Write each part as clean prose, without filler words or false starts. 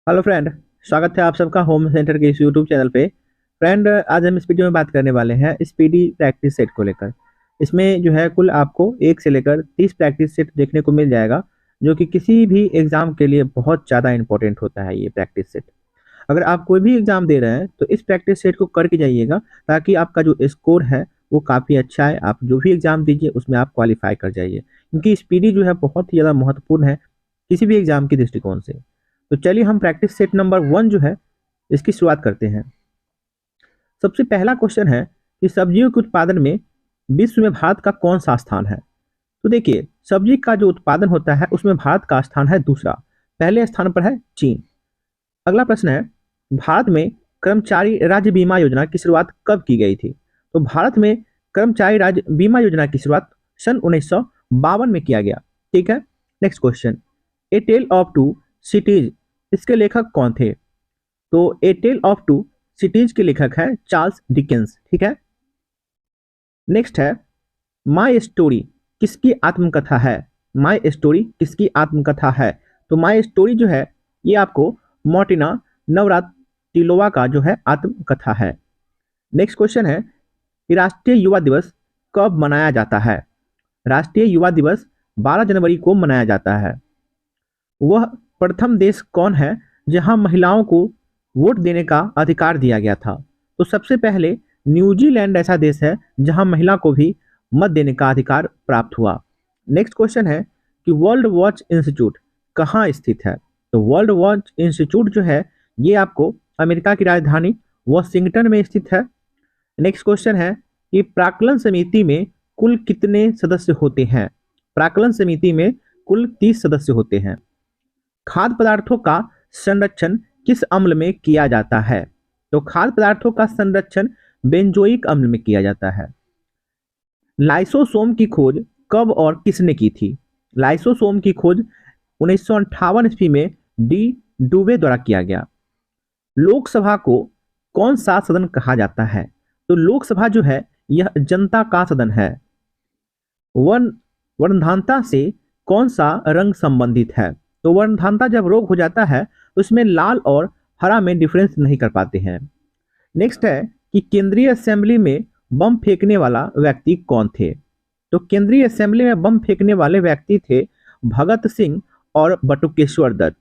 Hello friend. स्वागत है आप सबका होम सेंटर के इस यूट्यूब चैनल पे। फ्रेंड, आज हम इस वीडियो में बात करने वाले हैं स्पीडी प्रैक्टिस सेट को लेकर। इसमें जो है कुल आपको 1 से लेकर 30 प्रैक्टिस सेट देखने को मिल जाएगा, जो कि किसी भी एग्जाम के लिए बहुत ज़्यादा इंपॉर्टेंट होता है ये प्रैक्टिस सेट। अगर आप कोई भी एग्जाम दे रहे हैं तो इस प्रैक्टिस सेट को करके जाइएगा, ताकि आपका जो स्कोर है वो काफ़ी अच्छा है। आप जो भी एग्जाम दीजिए उसमें आप क्वालिफाई कर जाइए, क्योंकि स्पीडी जो है बहुत ही ज़्यादा महत्वपूर्ण है किसी भी एग्जाम की दृष्टिकोण से। तो चलिए हम प्रैक्टिस सेट नंबर 1 जो है इसकी शुरुआत करते हैं। सबसे पहला क्वेश्चन है कि सब्जियों के उत्पादन में विश्व में भारत का कौन सा स्थान है। तो देखिए, सब्जी का जो उत्पादन होता है उसमें भारत का स्थान है दूसरा। पहले स्थान पर है चीन। अगला प्रश्न है, भारत में कर्मचारी राज्य बीमा योजना की शुरुआत कब की गई थी। तो भारत में कर्मचारी राज्य बीमा योजना की शुरुआत सन 1952 में किया गया। ठीक है। Next question, a tale of two cities, इसके लेखक कौन थे। तो a tale of two cities के लेखक है चार्ल्स डिकेंस। ठीक है। नेक्स्ट है, माई स्टोरी किसकी आत्मकथा है। माई स्टोरी किसकी आत्मकथा है। तो माई स्टोरी जो है ये आपको मोर्टिना नवरातिलोवा का जो है आत्मकथा है। नेक्स्ट क्वेश्चन है कि राष्ट्रीय युवा दिवस कब मनाया जाता है। राष्ट्रीय युवा दिवस 12 जनवरी को मनाया जाता है। वह प्रथम देश कौन है जहां महिलाओं को वोट देने का अधिकार दिया गया था। तो सबसे पहले न्यूजीलैंड ऐसा देश है जहां महिला को भी मत देने का अधिकार प्राप्त हुआ। नेक्स्ट क्वेश्चन है कि वर्ल्ड वॉच इंस्टीट्यूट कहाँ स्थित है। तो वर्ल्ड वॉच इंस्टीट्यूट जो है ये आपको अमेरिका की राजधानी वॉशिंगटन में स्थित है। नेक्स्ट क्वेश्चन है कि प्राक्कलन समिति में कुल कितने सदस्य होते हैं। प्राक्कलन समिति में कुल 30 सदस्य होते हैं। खाद्य पदार्थों का संरक्षण किस अम्ल में किया जाता है। तो खाद्य पदार्थों का संरक्षण बेंजोइक अम्ल में किया जाता है। लाइसोसोम की खोज कब और किसने की थी। लाइसोसोम की खोज 1958 ईस्वी में डी डुबे द्वारा किया गया। लोकसभा को कौन सा सदन कहा जाता है। तो लोकसभा जो है यह जनता का सदन है। वर्ण वर्णधानता से कौन सा रंग संबंधित है। तो वर्णधानता जब रोग हो जाता है तो उसमें लाल और हरा में डिफरेंस नहीं कर पाते हैं। नेक्स्ट है कि केंद्रीय असेंबली में बम फेंकने वाला व्यक्ति कौन थे। तो केंद्रीय असेंबली में बम फेंकने वाले व्यक्ति थे भगत सिंह और बटुकेश्वर दत्त।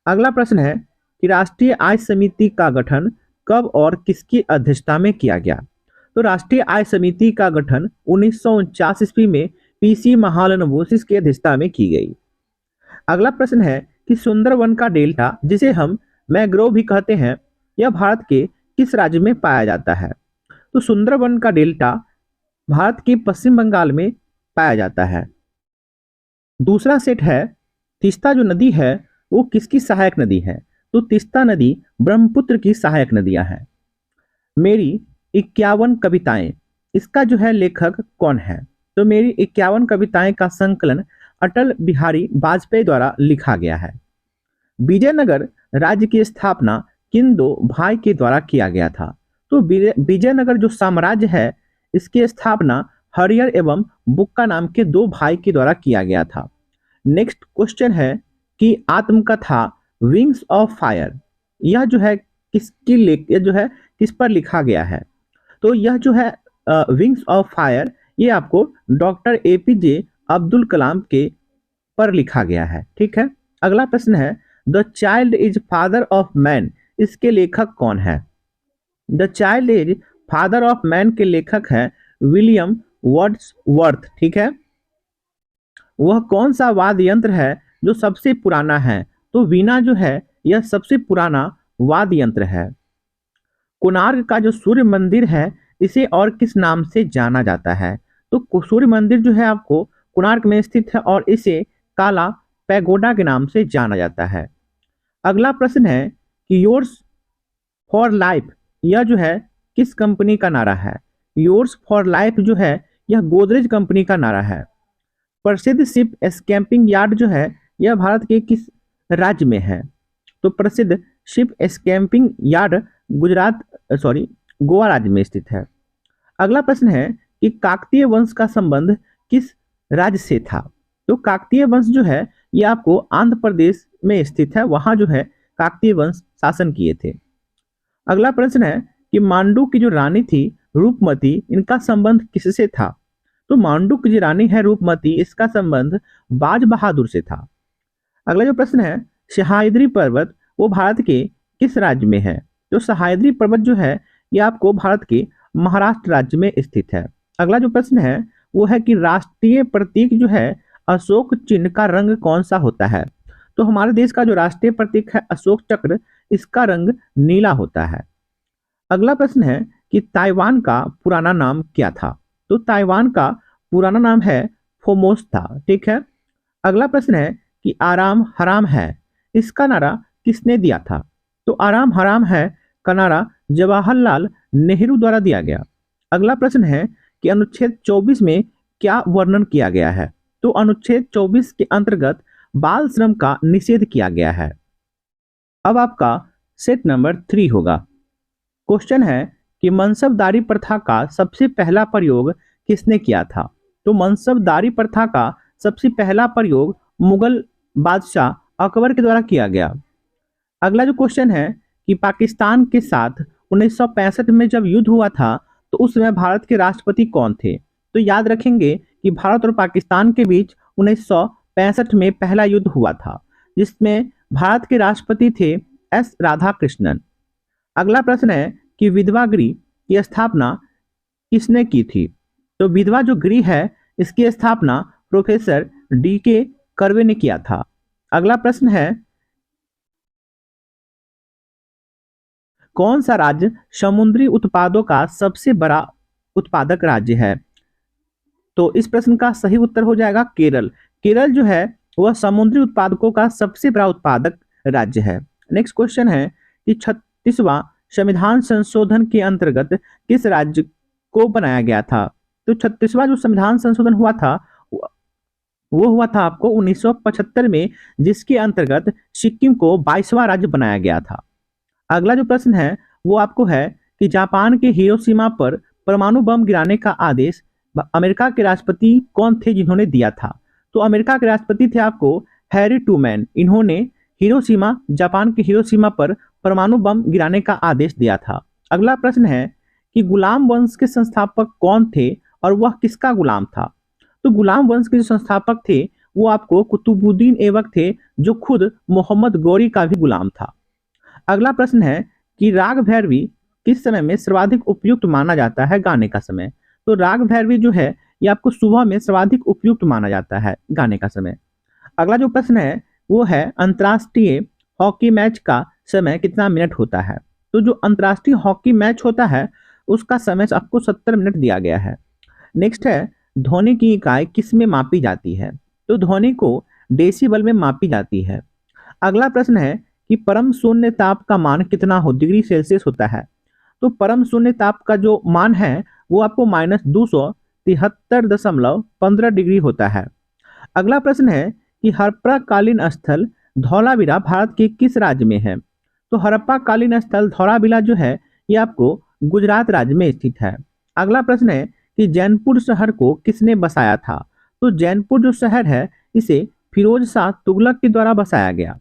अगला प्रश्न है कि राष्ट्रीय आय समिति का गठन कब और किसकी अध्यक्षता में किया गया। तो राष्ट्रीय आय समिति का गठन 1949 ईस्वी में पीसी महालनोबिस की अध्यक्षता में की गई। अगला प्रश्न है कि सुंदरवन का डेल्टा, जिसे हम मैंग्रोव भी कहते हैं, यह भारत के किस राज्य में पाया जाता है। तो सुंदरवन का डेल्टा भारत के पश्चिम बंगाल में पाया जाता है। दूसरा सेट है, तीस्ता जो नदी है वो किसकी सहायक नदी है। तो तीस्ता नदी ब्रह्मपुत्र की सहायक नदियां हैं। मेरी 51 कविताएं, इसका जो है लेखक कौन है। तो मेरी 51 कविताएं का संकलन अटल बिहारी वाजपेयी द्वारा लिखा गया है। विजयनगर राज्य की स्थापना किन दो भाई के द्वारा किया गया था। तो विजयनगर जो साम्राज्य है इसकी स्थापना हरियर एवं बुक्का नाम के दो भाई के द्वारा किया गया था। नेक्स्ट क्वेश्चन है कि आत्मकथा विंग्स ऑफ फायर, यह जो है यह जो है किस पर लिखा गया है। तो यह जो है विंग्स ऑफ फायर ये आपको डॉक्टर एपीजे अब्दुल कलाम के पर लिखा गया है। ठीक है। अगला प्रश्न है, the child is father of man, इसके लेखक कौन है। The child is father of man के लेखक है विलियम वर्ड्सवर्थ। ठीक है। वह कौन सा वाद्य यंत्र है जो सबसे पुराना है। तो वीणा जो है यह सबसे पुराना वाद्य यंत्र है। कोणार्क का जो सूर्य मंदिर है इसे और किस नाम से जाना जाता है। तो सूर्य मंदिर जो है आपको कोणार्क में स्थित है और इसे काला पैगोडा के नाम से जाना जाता है। अगला प्रश्न है कि योर्स फॉर लाइफ, यह जो है किस कंपनी का नारा है। योर्स फॉर लाइफ जो है यह गोदरेज कंपनी का नारा है। प्रसिद्ध शिप स्कैम्पिंग यार्ड जो है यह भारत के किस राज्य में है। तो प्रसिद्ध शिप स्कैम्पिंग यार्ड गोवा राज्य में स्थित है। अगला प्रश्न है कि काकतीय वंश का संबंध किस राज्य से था। तो काकतीय वंश जो है ये आपको आंध्र प्रदेश में स्थित है। वहां जो है काकतीय वंश शासन किए थे। अगला प्रश्न है कि मांडू की जो रानी थी रूपमती, इनका संबंध किससे था? तो मांडू की जो रानी है रूपमती, इसका संबंध बाज बहादुर से था। अगला जो प्रश्न है, सह्याद्री पर्वत वो भारत के किस राज्य में है? तो सह्याद्री पर्वत जो है ये आपको भारत के महाराष्ट्र राज्य में स्थित है। अगला जो प्रश्न है वो है कि राष्ट्रीय प्रतीक जो है अशोक चिन्ह का रंग कौन सा होता है? तो हमारे देश का जो राष्ट्रीय प्रतीक है अशोक चक्र, इसका रंग नीला होता है। अगला प्रश्न है कि ताइवान का पुराना नाम क्या था? तो ताइवान का पुराना नाम है फोमोसा, ठीक है। अगला प्रश्न है कि आराम हराम है, इसका नारा किसने दिया था? तो आराम हराम है का नारा जवाहरलाल नेहरू द्वारा दिया गया। अगला प्रश्न है कि अनुच्छेद 24 में क्या वर्णन किया गया है? तो अनुच्छेद 24 के अंतर्गत बाल श्रम का निषेध किया गया है। अब आपका सेट नंबर 3 होगा। क्वेश्चन है कि मनसबदारी प्रथा का सबसे पहला प्रयोग किसने किया था? तो मनसबदारी प्रथा का सबसे पहला प्रयोग मुगल बादशाह अकबर के द्वारा किया गया। अगला जो क्वेश्चन है कि पाकिस्तान के साथ 1965 में जब युद्ध हुआ था तो उस समय भारत के राष्ट्रपति कौन थे? तो याद रखेंगे कि भारत और पाकिस्तान के बीच 1965 में पहला युद्ध हुआ था, जिसमें भारत के राष्ट्रपति थे एस राधाकृष्णन। अगला प्रश्न है कि विधवा गृह की स्थापना किसने की थी? तो विधवा जो गृह है इसकी स्थापना प्रोफेसर डी.के. कर्वे ने किया था। अगला प्रश्न है कौन सा राज्य समुद्री उत्पादों का सबसे बड़ा उत्पादक राज्य है? तो इस प्रश्न का सही उत्तर हो जाएगा केरल। केरल जो है वह समुद्री उत्पादकों का सबसे बड़ा उत्पादक राज्य है। नेक्स्ट क्वेश्चन है कि 36वां संविधान संशोधन के अंतर्गत किस राज्य को बनाया गया था? तो 36वां जो संविधान संशोधन हुआ था वो हुआ था आपको 1975 में, जिसके अंतर्गत सिक्किम को 22वां राज्य बनाया गया था। अगला जो प्रश्न है वो आपको है कि जापान के हिरोशिमा पर परमाणु बम गिराने का आदेश अमेरिका के राष्ट्रपति कौन थे जिन्होंने दिया था? तो अमेरिका के राष्ट्रपति थे आपको हैरी ट्रूमैन। इन्होंने हिरोशिमा, जापान के हिरोशिमा पर परमाणु बम गिराने का आदेश दिया था। अगला प्रश्न है कि गुलाम वंश के संस्थापक कौन थे और वह किसका गुलाम था? तो गुलाम वंश के जो संस्थापक थे वो आपको कुतुबुद्दीन ऐबक थे, जो खुद मोहम्मद गौरी का भी गुलाम था। अगला प्रश्न है कि राग भैरवी किस समय में सर्वाधिक उपयुक्त माना जाता है गाने का समय? तो राग भैरवी जो है ये आपको सुबह में सर्वाधिक उपयुक्त माना जाता है गाने का समय। अगला जो प्रश्न है वो है अंतर्राष्ट्रीय हॉकी मैच का समय कितना मिनट होता है? तो जो अंतर्राष्ट्रीय हॉकी मैच होता है उसका समय आपको 70 मिनट दिया गया है। नेक्स्ट है ध्वनि की इकाई किस में मापी जाती है? तो ध्वनि को डेसिबल में मापी जाती है। अगला प्रश्न है कि परम शून्य ताप का मान कितना हो डिग्री सेल्सियस होता है? तो परम शून्य ताप का जो मान है वो आपको -273.15 डिग्री होता है। अगला प्रश्न है कि हड़प्पा कालीन स्थल धौलावीरा भारत के किस राज्य में है? तो हड़प्पा कालीन स्थल धौलावीरा जो है ये आपको गुजरात राज्य में स्थित है। अगला प्रश्न है कि जैनपुर शहर को किसने बसाया था? तो जैनपुर जो शहर है इसे फिरोज शाह तुगलक के द्वारा बसाया गया।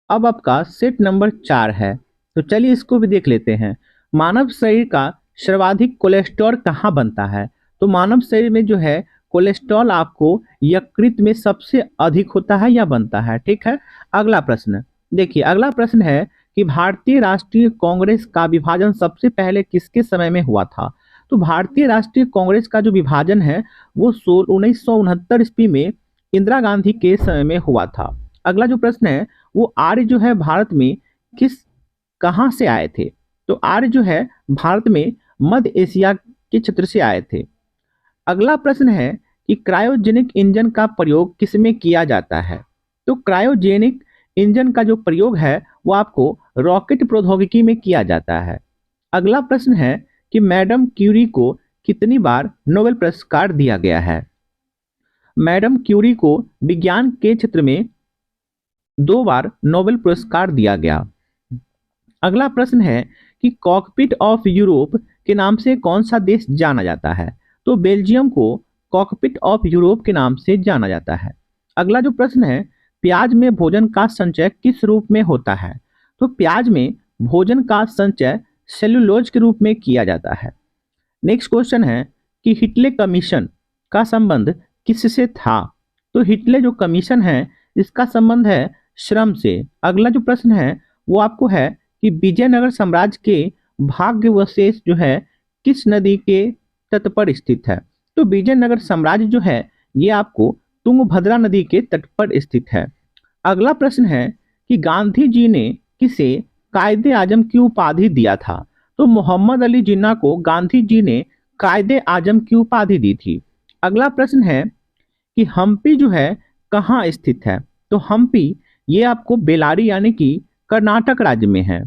अब आपका सेट नंबर 4 है, तो चलिए इसको भी देख लेते हैं। मानव शरीर का सर्वाधिक कोलेस्ट्रॉल कहाँ बनता है? तो मानव शरीर में जो है कोलेस्ट्रॉल आपको यकृत में सबसे अधिक होता है या बनता है, ठीक है। अगला प्रश्न देखिए, अगला प्रश्न है कि भारतीय राष्ट्रीय कांग्रेस का विभाजन सबसे पहले किसके समय में हुआ था? तो भारतीय राष्ट्रीय कांग्रेस का जो विभाजन है वो 1969 ईस्वी में इंदिरा गांधी के समय में हुआ था। अगला जो प्रश्न है वो आर्य जो है भारत में कहाँ से आए थे? तो आर्य जो है भारत में मध्य एशिया के क्षेत्र से आए थे। अगला प्रश्न है कि क्रायोजेनिक इंजन का प्रयोग किसमें किया जाता है? तो क्रायोजेनिक इंजन का जो प्रयोग है वो आपको रॉकेट प्रौद्योगिकी में किया जाता है। अगला प्रश्न है कि मैडम क्यूरी को कितनी बार नोबेल पुरस्कार दिया गया है? मैडम क्यूरी को विज्ञान के क्षेत्र में 2 बार नोबेल पुरस्कार दिया गया। अगला प्रश्न है कि कॉकपिट ऑफ यूरोप के नाम से कौन सा देश जाना जाता है? तो बेल्जियम को कॉकपिट ऑफ यूरोप के नाम से जाना जाता है। अगला जो प्रश्न है प्याज में भोजन का संचय किस रूप में होता है? तो प्याज में भोजन का संचय सेलुलोज के रूप में किया जाता है। नेक्स्ट क्वेश्चन है कि हिटले कमीशन का संबंध किससे था? तो हिटले जो कमीशन है इसका संबंध है श्रम से। अगला जो प्रश्न है वो आपको है कि विजयनगर साम्राज्य के भाग्यावशेष जो है किस नदी के तट पर स्थित है? तो विजयनगर साम्राज्य जो है ये आपको तुंगभद्रा नदी के तट पर स्थित है। अगला प्रश्न है कि गांधी जी ने किसे कायदे आजम की उपाधि दिया था? तो मोहम्मद अली जिन्ना को गांधी जी ने कायदे आजम की उपाधि दी थी। अगला प्रश्न है कि हम्पी जो है कहाँ स्थित है? तो हम्पी ये आपको बेलारी यानी कि कर्नाटक राज्य में है।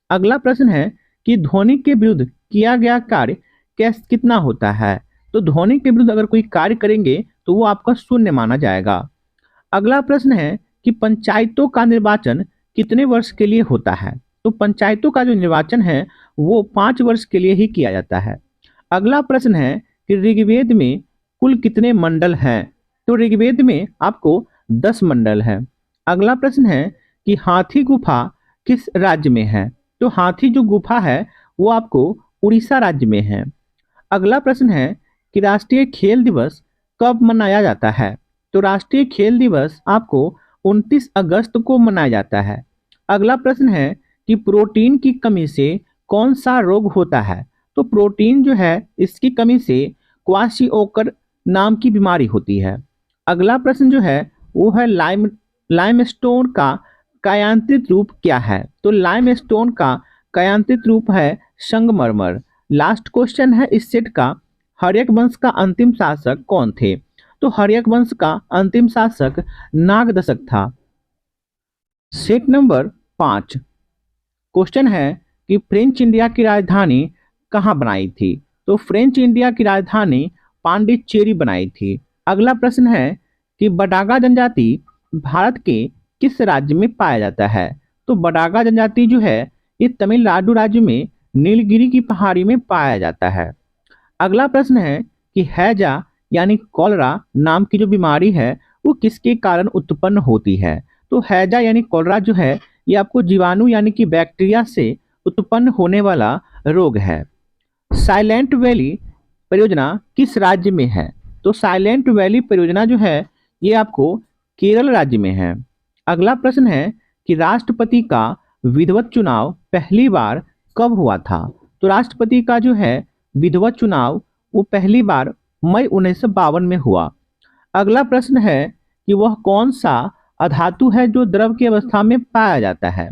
अगला प्रश्न है कि ध्वनि के विरुद्ध किया गया कार्य कितना होता है? तो ध्वनि के विरुद्ध अगर कोई कार्य करेंगे तो वो आपका शून्य माना जाएगा। अगला प्रश्न है कि पंचायतों का निर्वाचन कितने वर्ष के लिए होता है? तो पंचायतों का जो निर्वाचन है वो 5 वर्ष के लिए ही किया जाता है। अगला प्रश्न है कि ऋग्वेद में कुल कितने मंडल हैं? तो ऋग्वेद में आपको 10 मंडल है। अगला प्रश्न है कि हाथी गुफा किस राज्य में है? तो हाथी जो गुफा है वो आपको उड़ीसा राज्य में है। अगला प्रश्न है कि राष्ट्रीय खेल दिवस कब मनाया जाता है? तो राष्ट्रीय खेल दिवस आपको 29 अगस्त को मनाया जाता है। अगला प्रश्न है कि प्रोटीन की कमी से कौन सा रोग होता है? तो प्रोटीन जो है इसकी कमी से क्वाशिओकर नाम की बीमारी होती है। अगला प्रश्न जो है वो है लाइमस्टोन का कायांत्रित रूप क्या है? तो लाइमस्टोन का कायांत्रित रूप है संगमरमर। लास्ट क्वेश्चन है इस सेट का, हर्यक वंश का अंतिम शासक कौन थे? तो हर्यक वंश का अंतिम शासक नागदशक था। सेट नंबर 5 क्वेश्चन है कि फ्रेंच इंडिया की राजधानी कहाँ बनाई थी? तो फ्रेंच इंडिया की राजधानी पांडिचेरी बनाई थी। अगला प्रश्न है कि बडागा जनजाति भारत के किस राज्य में पाया जाता है? तो बडागा जनजाति जो है ये तमिलनाडु राज्य में नीलगिरी की पहाड़ी में पाया जाता है। अगला प्रश्न है कि हैजा यानी कॉलरा नाम की जो बीमारी है वो किसके कारण उत्पन्न होती है? तो हैजा यानी कॉलरा जो है ये आपको जीवाणु यानी कि बैक्टीरिया से उत्पन्न होने वाला रोग है। साइलेंट वैली परियोजना किस राज्य में है? तो साइलेंट वैली परियोजना जो है ये आपको केरल राज्य में है। अगला प्रश्न है कि राष्ट्रपति का विधिवत चुनाव पहली बार कब हुआ था? तो राष्ट्रपति का जो है विधिवत चुनाव वो पहली बार मई 1952 में हुआ। अगला प्रश्न है कि वह कौन सा अधातु है जो द्रव की अवस्था में पाया जाता है?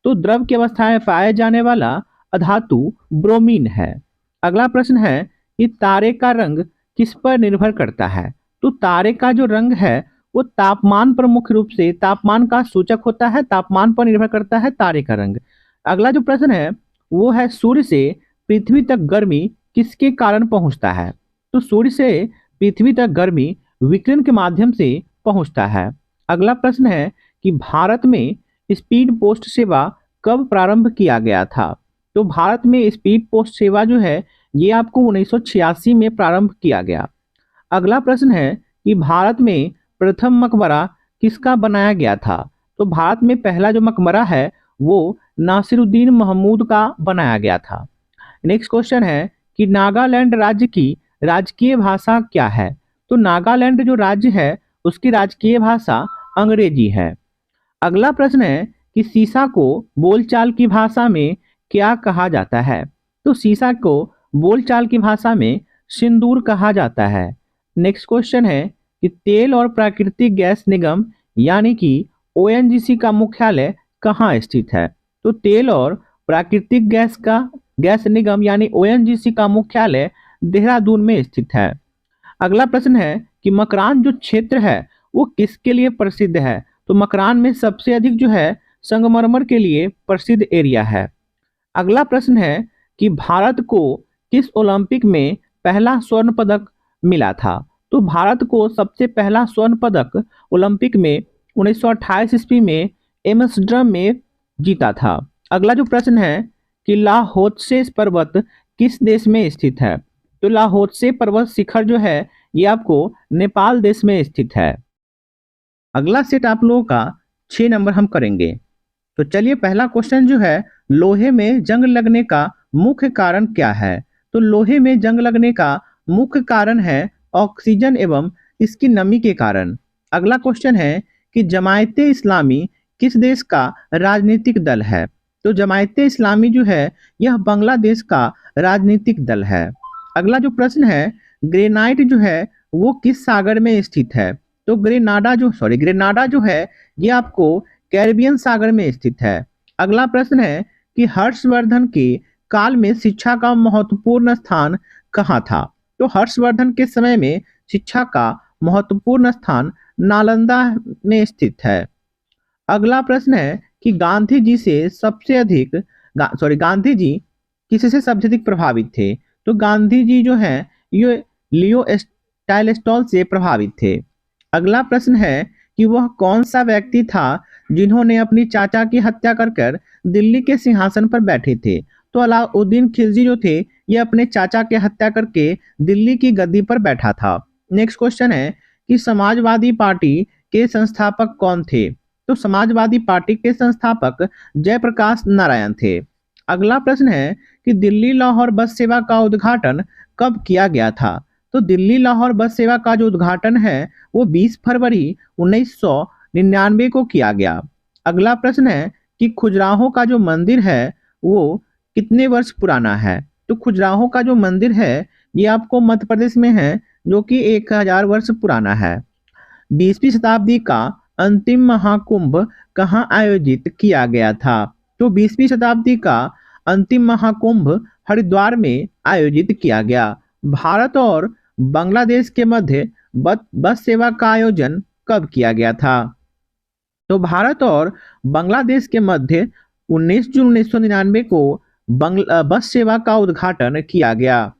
तो द्रव की अवस्था में पाया जाने वाला अधातु ब्रोमीन है। अगला प्रश्न है कि तारे का रंग किस पर निर्भर करता है? तो तारे का जो रंग है वो तापमान पर मुख्य रूप से तापमान का सूचक होता है, तापमान पर निर्भर करता है तारे का रंग। अगला जो प्रश्न है वो है सूर्य से पृथ्वी तक गर्मी किसके कारण पहुंचता है? तो सूर्य से पृथ्वी तक गर्मी विकिरण के माध्यम से पहुंचता है। अगला प्रश्न है कि भारत में स्पीड पोस्ट सेवा कब प्रारंभ किया गया था? तो भारत में स्पीड पोस्ट सेवा जो है ये आपको 1986 में प्रारंभ किया गया। अगला प्रश्न है कि भारत में प्रथम मकबरा किसका बनाया गया था? तो भारत में पहला जो मकबरा है वो नासिरुद्दीन महमूद का बनाया गया था। नेक्स्ट क्वेश्चन है कि नागालैंड राज्य की राजकीय भाषा क्या है? तो नागालैंड जो राज्य है उसकी राजकीय भाषा अंग्रेजी है। अगला प्रश्न है कि सीसा को बोलचाल की भाषा में क्या कहा जाता है? तो सीसा को बोलचाल की भाषा में सिंदूर कहा जाता है। नेक्स्ट क्वेश्चन है कि तेल और प्राकृतिक गैस निगम यानी कि ओएनजीसी का मुख्यालय कहाँ स्थित है? तो तेल और प्राकृतिक गैस निगम यानी ओएनजीसी का मुख्यालय देहरादून में स्थित है। अगला प्रश्न है कि मकरान जो क्षेत्र है वो किसके लिए प्रसिद्ध है? तो मकरान में सबसे अधिक जो है संगमरमर के लिए प्रसिद्ध एरिया है। अगला प्रश्न है कि भारत को किस ओलंपिक में पहला स्वर्ण पदक मिला था? तो भारत को सबसे पहला स्वर्ण पदक ओलंपिक में 1928 ईस्वी में एम्स्टर्डम में जीता था। अगला जो प्रश्न है कि लाहोत्से पर्वत किस देश में स्थित है? तो लाहोत्से पर्वत शिखर जो है ये आपको नेपाल देश में स्थित है। अगला सेट आप लोगों का 6 नंबर हम करेंगे। तो चलिए पहला क्वेश्चन जो है, लोहे में जंग लगने का मुख्य कारण क्या है? तो लोहे में जंग लगने का मुख्य कारण है ऑक्सीजन एवं इसकी नमी के कारण। अगला क्वेश्चन है कि जमायते इस्लामी किस देश का राजनीतिक दल है? तो जमायते इस्लामी जो है यह बांग्लादेश का राजनीतिक दल है। अगला जो प्रश्न है, ग्रेनाइट जो है वो किस सागर में स्थित है? तो ग्रेनाडा जो है ये आपको कैरिबियन सागर में स्थित है। अगला प्रश्न है कि हर्षवर्धन के काल में शिक्षा का महत्वपूर्ण स्थान कहाँ था? तो हर्षवर्धन के समय में शिक्षा का महत्वपूर्ण स्थान नालंदा में स्थित है। अगला प्रश्न है कि गांधी जी किससे सबसे अधिक प्रभावित थे? तो गांधी जी जो है ये लियो टाइलेस्टॉल से प्रभावित थे। अगला प्रश्न है कि वह कौन सा व्यक्ति था जिन्होंने अपनी चाचा की हत्या कर दिल्ली के सिंहासन पर बैठे थे? तो अलाउद्दीन खिलजी जो थे ये अपने चाचा की हत्या करके दिल्ली की गद्दी पर बैठा था। नेक्स्ट क्वेश्चन है कि समाजवादी पार्टी के संस्थापक कौन थे? तो समाजवादी पार्टी के संस्थापक जयप्रकाश नारायण थे। अगला प्रश्न है कि दिल्ली लाहौर बस सेवा का उद्घाटन कब किया गया था? तो दिल्ली लाहौर बस सेवा का जो उद्घाटन है वो 20 फरवरी 1999 को किया गया। अगला प्रश्न है कि खजुराहो का जो मंदिर है वो कितने वर्ष पुराना है? तो खजुराहो का जो मंदिर है ये आपको मध्य प्रदेश में है, जो कि 1000 वर्ष पुराना है। 20वीं शताब्दी का अंतिम महाकुंभ कहाँ आयोजित किया गया था? तो 20वीं शताब्दी का अंतिम महाकुंभ हरिद्वार में आयोजित किया गया। भारत और बांग्लादेश के मध्य बस सेवा का आयोजन कब किया गया था? तो भारत और बांग्लादेश के मध्य 19 जून 1999 को बस सेवा का उद्घाटन किया गया।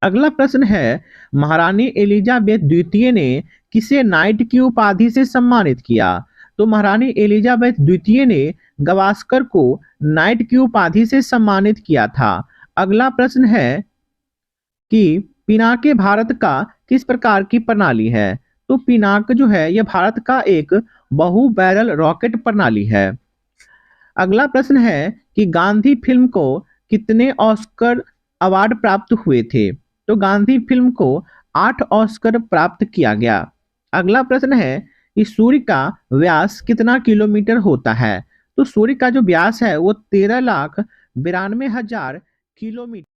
अगला प्रश्न है, महारानी एलिजाबेथ द्वितीय ने किसे नाइट की उपाधि से सम्मानित किया? तो महारानी एलिजाबेथ द्वितीय ने गावस्कर को नाइट की उपाधि से सम्मानित किया था। अगला प्रश्न है कि पिनाके भारत का किस प्रकार की प्रणाली है? तो पिनाक जो है यह भारत का एक बहु बैरल रॉकेट प्रणाली है। अगला प्रश्न है कि गांधी फिल्म को कितने ऑस्कर अवार्ड प्राप्त हुए थे? तो गांधी फिल्म को 8 ऑस्कर प्राप्त किया गया। अगला प्रश्न है कि सूर्य का व्यास कितना किलोमीटर होता है? तो सूर्य का जो व्यास है वो 13,92,000 किलोमीटर